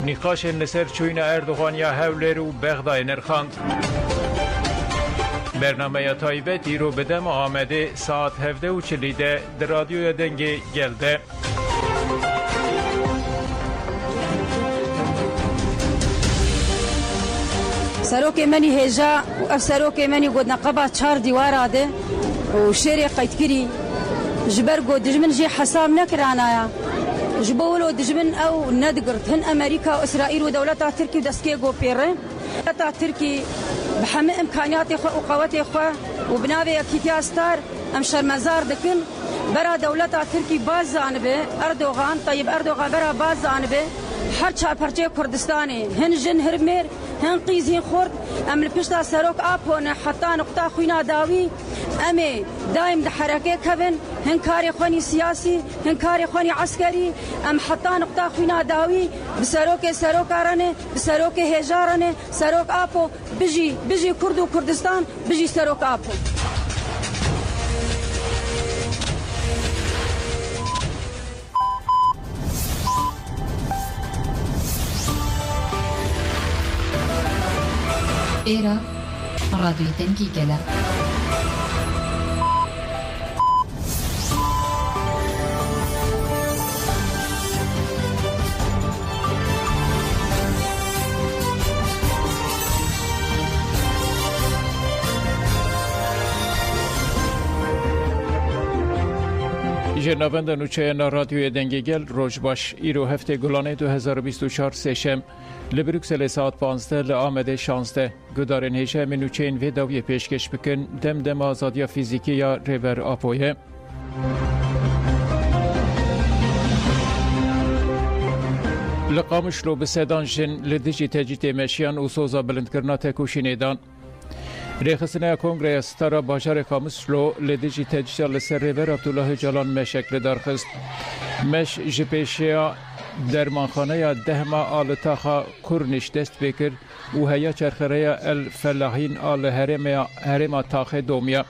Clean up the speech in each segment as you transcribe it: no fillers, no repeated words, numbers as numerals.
نیخاشن لسر چوین اردوغان یا هولر و بغدای نرخاند. برنامه تایبتی رو بدم آمده ساعت 17:40 در رادیو دنگی گلده. سروک منی هجا و سروک منی گود نقبه 4 دیوار آده و شیر قید کری جبر گود دجمن جی حساب نکرانایا جبولو دجمن او ندقرت هن امریکا و اسرائیل و دولتا ترکی و دسکی گو پیره دولتا ترکی بحمل امکانیات خو و قوت خو و بناوی کیتی استار ام شرمزار دکن برا دولتا ترکی باز زانبه اردوغان طيب اردوغان برا باز زانبه هر چهار پرچه کردستانی هن جن هرمیر هن قیزین خورد ام لپشتا سروک آپون حتی نقطه خوینا داوی امی دایم ده حرکه کبن هن کاری خوانی سیاسی هن کاری خوانی عسکری ام حتی نقطه خوینا داوی بسروک سروکارانه بسروک هجارانه سروک آپو بجی کرد و کردستان بجی سروک آپو إيرا راديو دنگی گله. جنابند نوچه رادیو دنگی گل روز باش ایرو هفته گلانه 2024 سشم لبروکسل ساعت 15 لآمده 16 گدارن هیشه من نوچه این ویداوی پیشکش بکن دم آزادی فیزیکی یا ریور آپویه لقامش رو به سدان جن لدیجی تجیت مشیان و سوزا بلند کرنا تکوشینیدان ریخسنه کنگره ستارا باجار قاموس رو لدیجی تجیت لسر ریور عبدالله جلان مشکل درخست مش جپیشیا درمانخانه یا دهما آل تاخا کرنش دست بکر و هیا چرخره الفلاحین آل هرم تاخه دومیا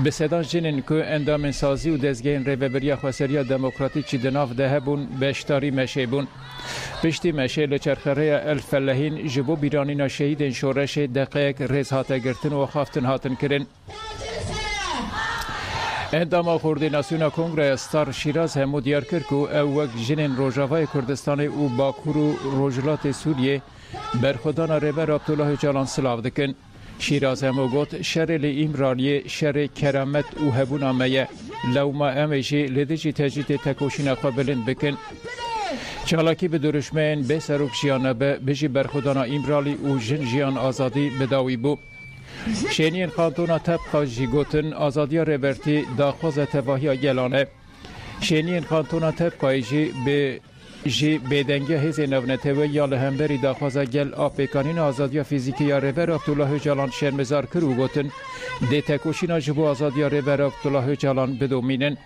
به صدان جنین که اندام سازی و دزگین ریوبریا خسریا دموکراتیکی دناف ده بون بشتاری مشه بون پشتی مشه لچرخره الفلاحین جبو بیرانینا شهید شورش دقیق ریز هاته گرتن و خافتن هاتن کرن اندام کوردیناسیون کنگره ستار شیراز همو دیار کرد که او وقت جنین روژاوای کردستان و باکور و روجلات سوریه برخودان ریبر عبدالله جلان سلاو دکن شیراز همو گوت شر ایمرانی شر کرامت و هبون آمیه لو ما امیجی لدیجی تجید تکوشین قابلن بکن چالاکی به درشمین به سروک جیانه به بجی برخودان ایمرالی و جن جیان آزادی بداوی بو شینین خانتونا طبقا جیگوتن آزادی ریبرتی داخوز تواهی گلانه شینین خانتونا طبقا جی بدنگی هزی نونتوی یا لهمبری داخوز گل آپیکانین آزادی فیزیکی یا ریبر عبدالله جلان شرمزار کرو گوتن دی تکوشینا جبو آزادی ریبر عبدالله جلان بدومینن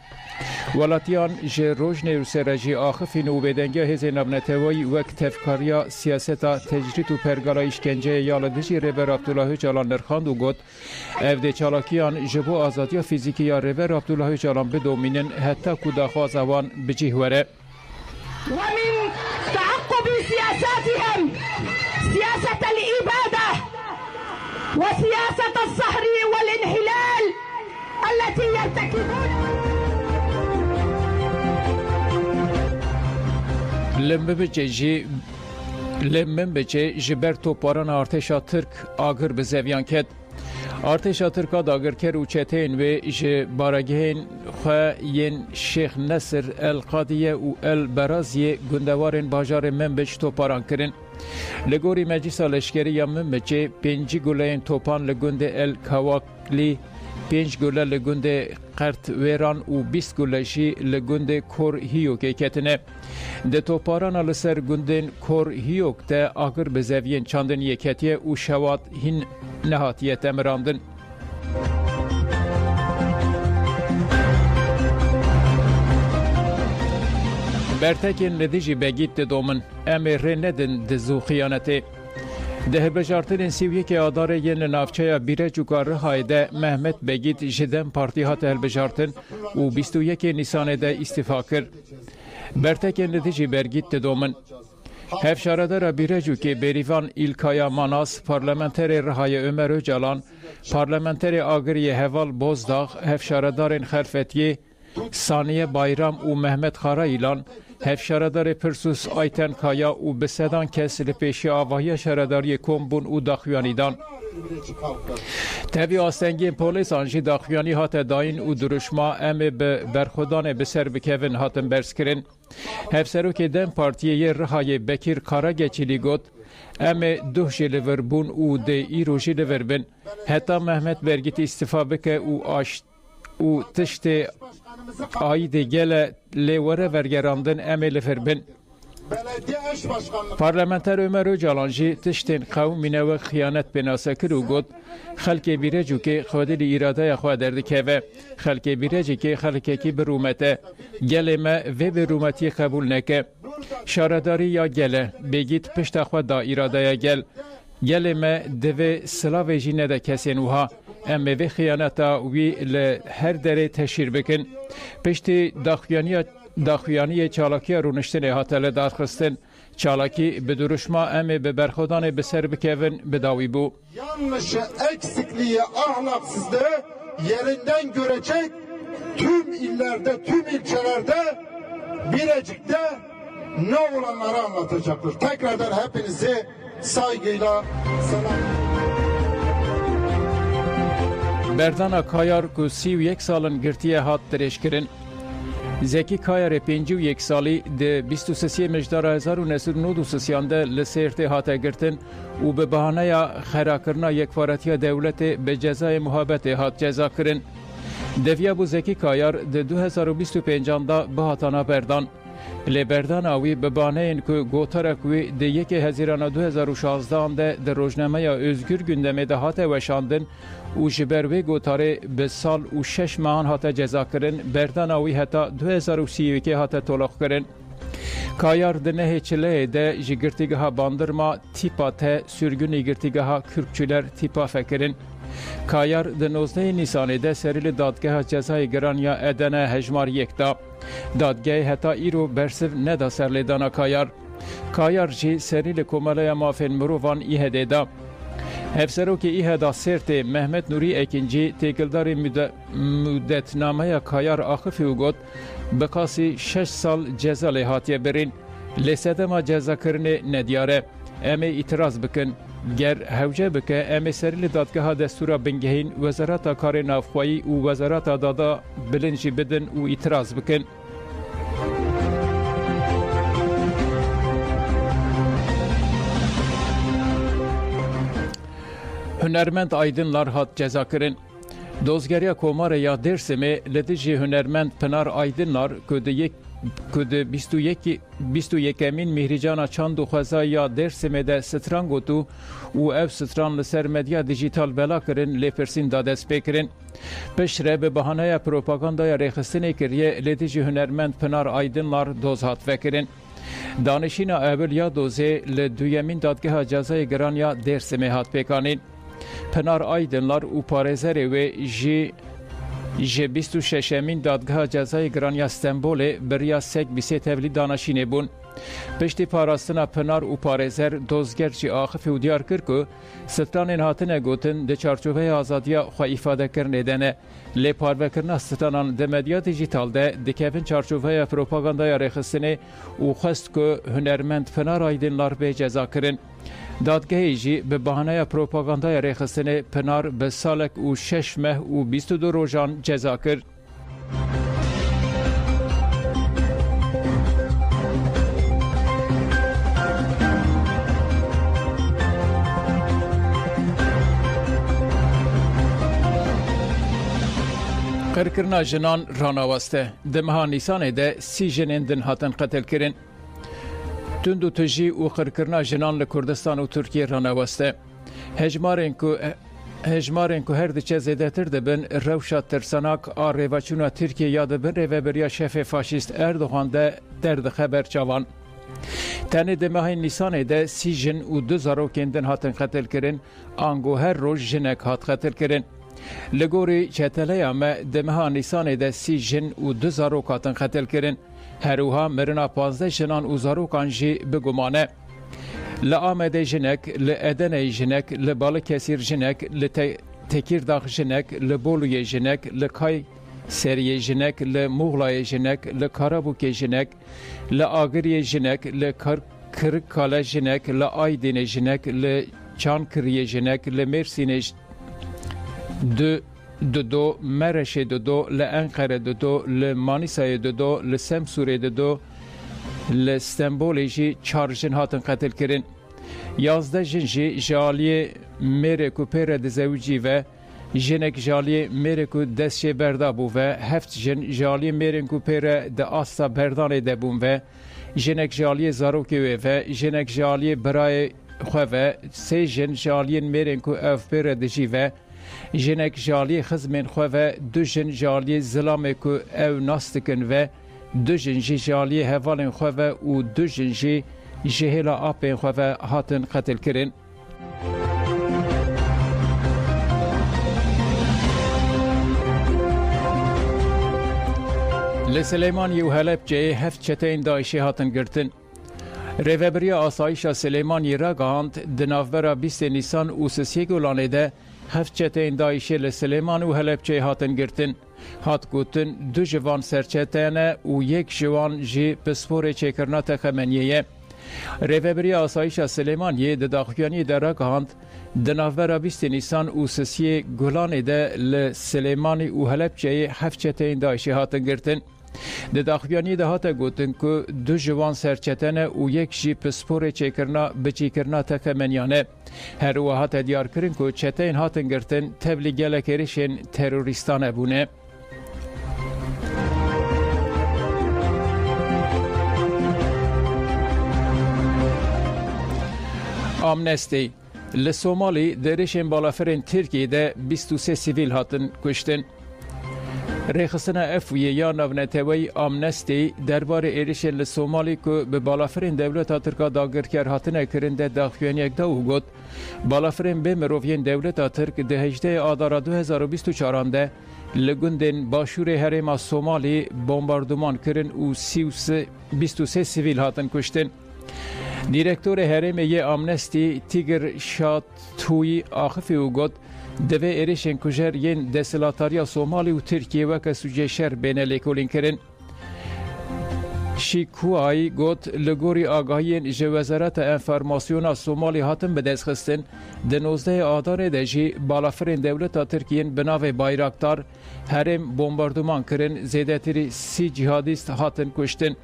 ولاتیان جه روش نیروسرجی آخفین و بدنگی هزی نونتوی وقت تفکاریا سیاستا تجریت و پرگالا اشکنجه یالدجی ریبر عبدالله جلان نرخاند و گوت افده چالاکیان جبو آزادی فیزیکی یا ریبر عبدالله جلان بدومینن حتی کداخواز اوان بجیهوره ومن تعقب سياساتهم سياسة الإبادة وسياسة الصهر والانحلال التي يرتكبون لمن بچه جبر توپاران ارتشا ترک آگر به زویان کد ارتشا ترکا داگر کر و چتین و ج بارگهین خواین شیخ نصر القادیه و البرازیه گندوارن باجار منبج توپاران کرن لگوری مجلس لشکری یا منبچه 5 گلین توپان لگند الکواکلی 5 گله لگند قرت ویران و 20 گلهشی لگند کور هیوک کتنه ده توپاران لسر گندن کور هیوک ده آگر به زوین چاندن یکتیه و شوات هین نهاتیت امراندن برتکن لدیجی بگیت دومن امر ندن دزو خیانته ده بجارتن سیویه که آداره ین نافچه بیره جوگاره هایده محمد بگیت جدن پارتی هات بجارتن و 21 نیسان ده استفا کرد برتکن لدیجی برگیت دومن Hevşaradara Birecukê Berivan İlkaya Manas, Parlamenterê Rihayê Ömer Öcalan, Parlamenterê Agiriyê Heval Bozdağ, Hevşaradarên Xelfetiyê Saniye Bayram û Mehmet Xarayîlan, Hevşaradarê Pirsus Ayten Kaya û bi sedan kes li pêşî avahiya şaradariyê kom bûn û daxuyanî dan. Tevî astengên polîsan jî daxuyanî hate dayîn û duruşma em ê bi berxwedanê bi ser bikevin hatin berskirin. Hevserokê Dem Partiyê yê Rihayê Bekir Karageçîlî got, em ê duh jî li vir bûn û dê îro jî li vir bin. Heta Mehmet Bergît îstîfa bike û tiştê aîdê gele lê were vergerandin em ê li vir bin. Parlamenter Ömer Öcalan jî tiştên qewmîne we xiyanet pênase kir û got xelkê Bîrecûkê xwedî li îradeya xwe derdikeve. Xelkê Bîrecîkê xelkekî bi rûmet e. Gelê me vê bi rûmetiyê qebûl neke. Şaredarî ya gele bêgît pişta xwe da îradeya gel. Gelê me divê silavê jî nede kesên wiha. Em ê vê xiyaneta wî li her derê teşhîr bikin. Piştî daxuyaniyê çalakiya rûniştinê hate li darxistin. Çalakî bi duruşma em ê bi berxwedanê bi ser bikevin bidawî bû. Yanlışı, eksikliği, ahlaksızlığı yerinden görecek, tüm illerde, tüm ilçelerde, Birecik'te ne olanları anlatacaktır. Tekrardan hepinizi saygıyla selam. Berdana Kayar ku 31 salin girtiye hat dirêjkirin. Zekî Kayarê 51 salî di 23 mejdara 1993 de li Sêrtê hate girtin û bi bahaneya xerakirina yekfaretiya dewletê bi cezayê muhabetê hat cezakirin. Deviya bû Zekî Kayar di 2025 da bihatana berdan. Lê berdana wî bi baneyên ku gotarek wî di 1 Hezîrana 2016 de di Rojnameya Özgür Gündemê de hate weşandin û ji ber vê gotarê bi sal û 6 mehan hate cezakirin, berdana wî heta 2032 hate tolaxkirin. Kayar di nehê Çileyê de ji girtîgeha Bandırma tîpa te sürgünê girtîgeha Kürkçüler tîpa fekirin. Kayar di 19 Nîsanê de serî li dadgeha cezayê giraniya Edene hejmar yek da. Dadgehê heta îro bersiv neda serlêdana Kayar. Kayar jî serî li Komeleya Mafên Mirovan İHEDê da. Hevserokê İHEDa Sêrtê Mehmet Nurî Ekincî têkildarê müddetnameya Kayar axifî û got bi qasî 6 sal ceza lê hatiye birîn. Lê sedema cezakirinê nediyar e. Em ê îtiraz bikin. Ger hewce bike em ê serî li dadgeha destûra bingehîn Wezareta Karê Navxwayî û Wezareta Dada bilind jî bidin û îtiraz bikin. Hunermend aydınlar hat cezakirin. Dozgeriya Komarê ya Dêrsimê li dijî hunermend Pinar Aydınlar ku di 21 Mihricana çand û xweza ya Dêrsimê de stran gotu û ev stran li ser medya dijîtal bela kirin lê pirsîn da dest pê kirin. Piştre bi bahaneya propagandaya rêxistinê kiriye li dijî hunermend Pinar Aydınlar doz hat vekirin. Danişîna evil ya dozê li duyemîn dadgeha cezayê giraniya Dêrsimê hat pêkanîn. Pinar Aydınlar û parêzerê wê ji 26 dadgeha cezayê giraniya Stenbolê biriya sek bîsê tevlî danişînê bûn. Piştî parastina Pinar û parêzer dozger jî axif û diyar kir ku stranên hatine gotin di çarçoveya azadiya xwe îfadekirinê de ne. Lê parvekirina stranan di medya dijîtal de dikevin çarçoveya propagandaya rêxistinê û xwest ku hunermend Pinar Aydınlar bê ceza kirin. Dadgehê jî bi bahaneya propagandaya rêxistinê Pinar bi salek û 6 meh û 22 rojan ceza kir. Qirkirina jinan ranawaste. Di meha Nîsanê de 30 jinên din hatin qetilkirin. Tund û tujî û qirkirina jinan li Kurdistan û Tirkiye ranawaste. Hejmarên ku her diçe zêdetir dibin, rewşa tirsanak a rêveçûna Tirkiye ya dibin rêveberiya şefê faşîst Erdogan de derdixe berçavan. Tenê di mehên Nîsanê de 30 jin û 2 zarokên din hatin qetilkirin, ango her roj jinek hat qetilkirin. Li gorî çeteleya me di meha Nîsanê de 30 jin û 2 zarok hatin qetilkirin. Her wiha mirina 15 jinan û zarokan jî bigumane. Li Amedê jinek, li Edeneyê jinek, li Balıkesir jinek, li Tekirdağ jinek, li Bolu'yê jinek, li Kayseri'ye jinek, li Muğla'ya jinek, li Karabük'e jinek, li Agir'ye jinek, li Kırıkkale jinek, li Aydın'e jinek, li Çankırı'ya jinek, li Mersin'e دو مرش دو لانقره دو لمانیسای دو لسمسوره دو لستنبول جی چارجن هاتن قتل کرن 11 جن جی جالی میرکو پر دزوجی و جنک جالی میرکو دست بردابو و 7 جن جالی میرکو پر د آستا بردان دبون و جنک جالی زاروکی و جنک جالی برای خو و 3 جن جالی میرکو اف پر دجی و جنک جالی خزمین خو و 2 جن جالی زلام کو او ناستکن و 2 جن جالی هوالن خو و 2 جن جهلا اپن خو و هاتن قتل کرن لسلیمانی و حلب جه هفت چتین داعشی هاتن گرتن ریوبریا آسایشا سلیمانی را گاند دنافبرا 20 نیسان و 3 گولانه ده هفت چتین داعشی لسلیمان و حلب جه هاتن گرتن هات گوتن 2 جوان سرچتینه و 1 جوان جی پسپور چکرنا تخمنیه ریوبریا آسایشا سلیمانی ده داخویانی ده را گاند دنافبرا 20 نیسان و 3 گولانه ده لسلیمانی و حلب جه هفت چتین داعشی هاتن گرتن د داخویانی ده هاته گوتن که 2 جوان سرچتنه و 1 جی پسپور چکرنا بچیکرنا تکمنیانه هر و هاته دیار کرن که چتین هاتن گرتن تبلیگل کریشن تروریستانه بونه آمنستی لسومالی درشن بالافرین ترکیه ده 23 سیویل هاتن کشتن ریخستن افویه یا نونتوی آمنستی درباره ایریشن لسومالی که به بالافرین دولت ترکا داگرکر هاتنه کرنده داخوین یک دو گوت بالافرین به مروفین دولت ترک ده 18 آذر 2024 ده لگندن باشور هرم سومالی بمباردمان کرن و 23 سیویل هاتن کشتن دیرکتور هرم یه آمنستی تیگر شاتوی آخفی و گوت دوی ایریشن کجر ین دسلاتاریا سومالی و ترکیه وکا سوجه شر بین لیکولین کرن شیکوهای گوت لگوری آگاهین جه وزارت انفرماسیون سومالی هاتن به دست خستن ده 19 آدار ده جی بالافرین دولت ترکیه بناو بایراکتار هرم بمباردمان کرن زیده تری 30 جهادیست هاتن کشتن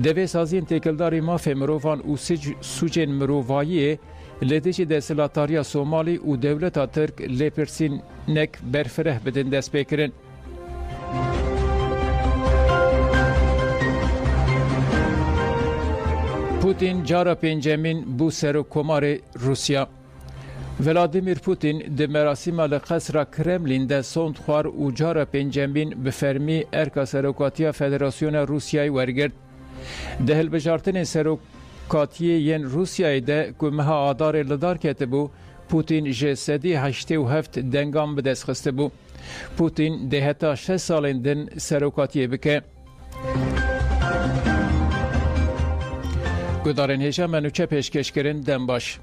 دوی سازین تکلداری ماف مروفان و سوجین مروفاییه لدیجی دستلاتاریا سومالی و دولت ترک لپرسین نک برفره بدن دست بکرن. پوتین جارا پنجمین بو سر و کمار روسیا ولادیمیر پوتین ده مراسم لقصر کرملین ده سوند خوار و جارا پنجمین بفرمی ارکا سروکاتیا فدراسیون روسیای ورگرد ده هلبجارتن سروکاتیه ین روسیای ده که مها آدار لدار کته بو پوتین جسدی 87 دنگام به دست خسته بو پوتین ده هتا 6 سالین دن سروکاتیه بکه گدارن هجا منوچه پیشکش کرن دن باش